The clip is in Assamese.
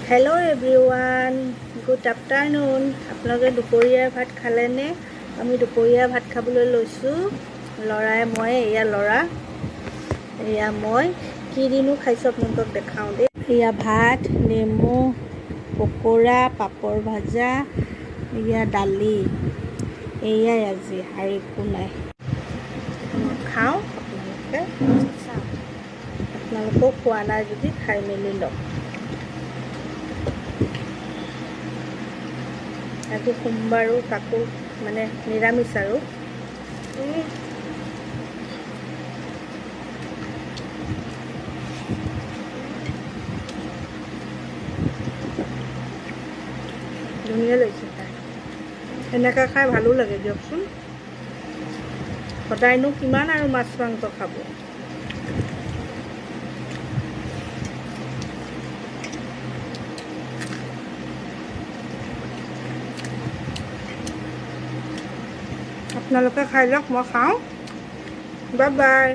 Hello' everyone, good afternoon. আপোনালোকে দুপৰীয়াৰ ভাত খালেনে? আমি দুপৰীয়াৰ ভাত খাবলৈ লৈছোঁ। ল'ৰাই মই, এয়া ল'ৰা, এয়া মই। কি দিনো খাইছোঁ আপোনালোকক দেখাওঁ দেই। এয়া ভাত, নেমু, পকোৰা, পাপৰ ভাজা, এয়া দালি, এয়াই আজি আৰু একো নাই। খাওঁ, আপোনালোকেও খোৱা নাই যদি খাই মেলি লওক। আজি সোমবাৰো তাকো মানে নিৰামিষ আৰু ধুনীয়া লাগিছে খাই। এনেকৈ খাই ভালো লাগে দিয়কচোন। সদায়নো কিমান আৰু মাছ মাংস খাব। আপোনালোকে খাই লওক, মই খাওঁ। Bye bye.